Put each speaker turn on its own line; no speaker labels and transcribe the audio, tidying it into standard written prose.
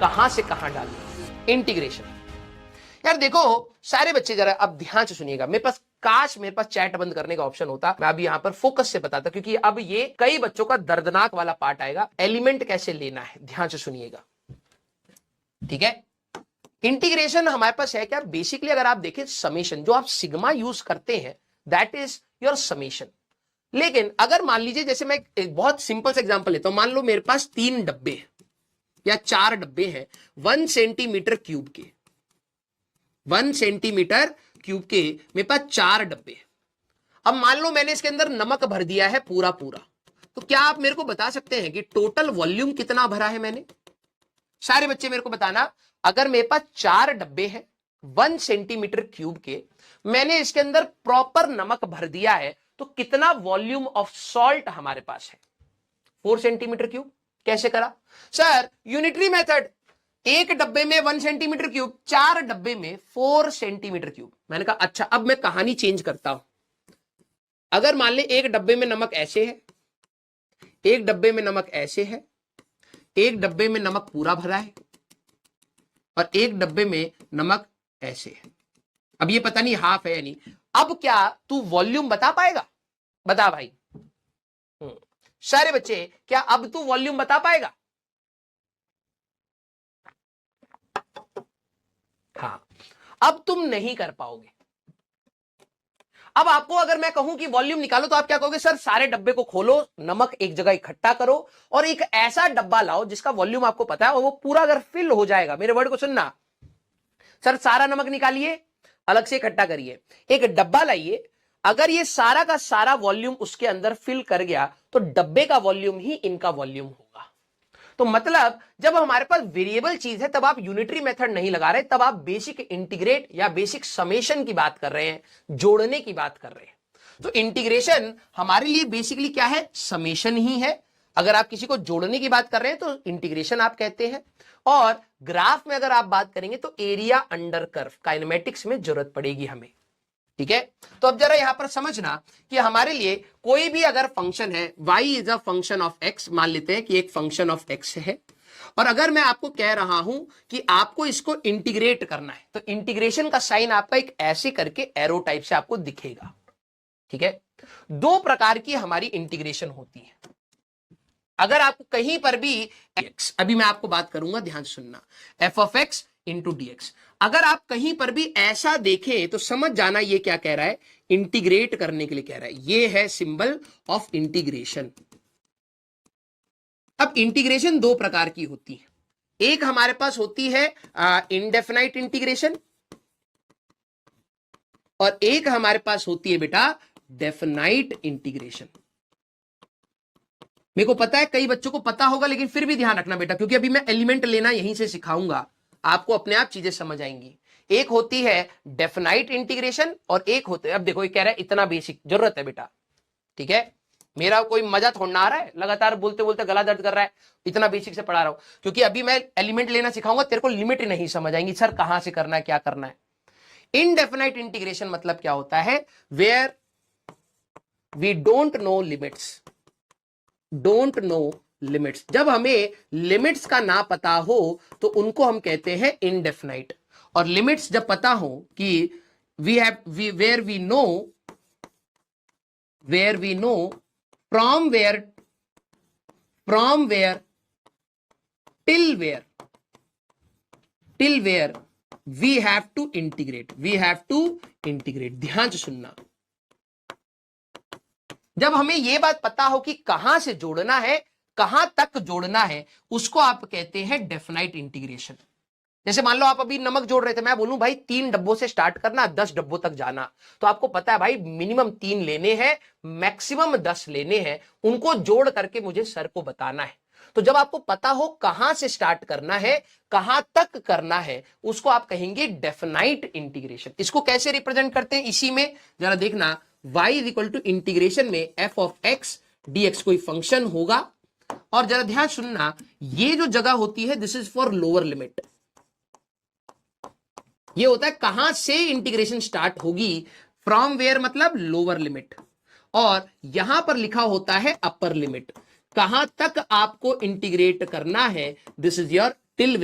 कहां से कहां डालना, इंटीग्रेशन। यार देखो सारे बच्चे जरा अब ध्यान से सुनिएगा, मेरे पास चैट बंद करने का ऑप्शन होता, मैं अभी यहां पर फोकस से बताता, क्योंकि अब ये कई बच्चों का दर्दनाक वाला पार्ट आएगा, एलिमेंट कैसे लेना है, ध्यान से सुनिएगा, ठीक है। इंटीग्रेशन हमारे पास है क्या, बेसिकली अगर आप देखें समेशन, जो आप सिग्मा यूज करते हैं दैट इज योर समेशन। लेकिन अगर मान लीजिए, जैसे मैं एक बहुत सिंपल सा एग्जांपल लेता हूं, मान लो मेरे पास 3 डब्बे हैं या 4 डब्बे हैं 1 सेंटीमीटर क्यूब के, 1 सेंटीमीटर क्यूब के मेरे पास 4 डब्बे हैं। अब मान लो मैंने इसके अंदर नमक भर दिया है पूरा पूरा, तो क्या आप मेरे को बता सकते हैं कि टोटल वॉल्यूम कितना भरा है मैंने? सारे बच्चे मेरे को बताना, अगर मेरे पास 4 डब्बे हैं 1 सेंटीमीटर क्यूब के, मैंने इसके अंदर प्रॉपर नमक भर दिया है, तो कितना वॉल्यूम ऑफ सॉल्ट हमारे पास है? 4 सेंटीमीटर क्यूब। कैसे करा सर? यूनिटरी मेथड, एक डब्बे में 1 सेंटीमीटर क्यूब, 4 डब्बे में 4 सेंटीमीटर क्यूब। मैंने कहा अच्छा, अब मैं कहानी चेंज करता हूं। अगर मान ले एक डब्बे में नमक ऐसे है, एक डब्बे में नमक ऐसे है, एक डब्बे में नमक पूरा भरा है, और एक डब्बे में नमक ऐसे है। अब ये पता नहीं हाफ है या नहीं। अब क्या तू वॉल्यूम बता पाएगा? बता भाई। सारे बच्चे, क्या अब तू वॉल्यूम बता पाएगा? हाँ, अब तुम नहीं कर पाओगे। अब आपको अगर मैं कहूं कि वॉल्यूम निकालो, तो आप क्या कहोगे? सर सारे डब्बे को खोलो, नमक एक जगह इकट्ठा करो, और एक ऐसा डब्बा लाओ जिसका वॉल्यूम आपको पता है, और वो पूरा अगर फिल हो जाएगा, मेरे वर्ड को सुनना, सर सारा नमक निकालिए, अलग से इकट्ठा करिए, एक डब्बा लाइए, अगर ये सारा का सारा वॉल्यूम उसके अंदर फिल कर गया, तो डब्बे का वॉल्यूम ही इनका वॉल्यूम होगा। तो मतलब जब हमारे पास वेरिएबल चीज है, तब आप यूनिटरी मेथड नहीं लगा रहे, तब आप बेसिक इंटीग्रेट या बेसिक समेशन की बात कर रहे हैं, जोड़ने की बात कर रहे हैं। तो इंटीग्रेशन हमारे लिए बेसिकली क्या है? समेशन ही है। अगर आप किसी को जोड़ने की बात कर रहे हैं तो इंटीग्रेशन आप कहते हैं। और ग्राफ में अगर आप बात करेंगे तो एरिया अंडर कर्व, काइनेमेटिक्स में जरूरत पड़ेगी हमें, ठीक है। तो अब जरा यहां पर समझना कि हमारे लिए कोई भी अगर फंक्शन है, y is a function of x, मान लेते हैं कि एक फंक्शन ऑफ x है, और अगर मैं आपको कह रहा हूं कि आपको इसको इंटीग्रेट करना है, तो इंटीग्रेशन का साइन आपका एक ऐसे करके एरो टाइप से आपको दिखेगा, ठीक है। 2 प्रकार की हमारी इंटीग्रेशन होती है। अगर आपको कहीं पर भी x, अभी मैं आपको बात करूंगा, ध्यान सुनना, f of x into dx, अगर आप कहीं पर भी ऐसा देखें तो समझ जाना ये क्या कह रहा है? इंटीग्रेट करने के लिए कह रहा है। ये है सिंबल ऑफ इंटीग्रेशन। अब इंटीग्रेशन 2 प्रकार की होती है। एक हमारे पास होती है इंडेफिनाइट इंटीग्रेशन, और एक हमारे पास होती है बेटा डेफिनाइट इंटीग्रेशन। मेरे को पता है कई बच्चों को पता होगा, लेकिन फिर भी ध्यान रखना बेटा, क्योंकि अभी मैं एलिमेंट लेना यहीं से सिखाऊंगा, आपको अपने आप चीजें समझ आएंगी। एक होती है डेफिनाइट इंटीग्रेशन, और एक होते है, अब देखो ये कह रहा है इतना बेसिक जरूरत है बेटा, ठीक है। मेरा कोई मजा थोड़ा आ रहा है, लगातार बोलते बोलते गला दर्द कर रहा है, इतना बेसिक से पढ़ा रहा हूं, क्योंकि अभी मैं एलिमेंट लेना सिखाऊंगा, तेरे को लिमिट नहीं समझ आएंगी, सर कहां से करना है, क्या करना है। इनडेफिनाइट इंटीग्रेशन मतलब क्या होता है? Where we don't know limits, don't know limits. जब हमें लिमिट्स का ना पता हो तो उनको हम कहते हैं इनडेफिनाइट, और लिमिट्स जब पता हो कि where we know from where till where we have to integrate. ध्यान से सुनना, जब हमें यह बात पता हो कि कहां से जोड़ना है, कहां तक जोड़ना है, उसको आप कहते हैं डेफिनाइट इंटीग्रेशन। जैसे मान लो आप अभी नमक जोड़ रहे थे, मैं बोलूं भाई 3 डब्बों से स्टार्ट करना, 10 डब्बों तक जाना, तो आपको पता है भाई मिनिमम 3 लेने हैं, मैक्सिमम 10 लेने हैं, उनको जोड़ करके मुझे सर को बताना है। तो जब आपको पता हो कहां से स्टार्ट करना है, कहां तक करना है, उसको आप कहेंगे डेफिनाइट इंटीग्रेशन। इसको कैसे रिप्रेजेंट करते हैं? इसी में जरा देखना, y is equal to integration में f ऑफ x dx कोई फंक्शन होगा, और जरा ध्यान सुनना, ये जो जगह होती है this is for lower limit. ये होता है कहां से इंटीग्रेशन स्टार्ट होगी, फ्रॉम वेयर मतलब लोअर लिमिट, और यहां पर लिखा होता है अपर लिमिट, कहां तक आपको इंटीग्रेट करना है, दिस इज योर टिल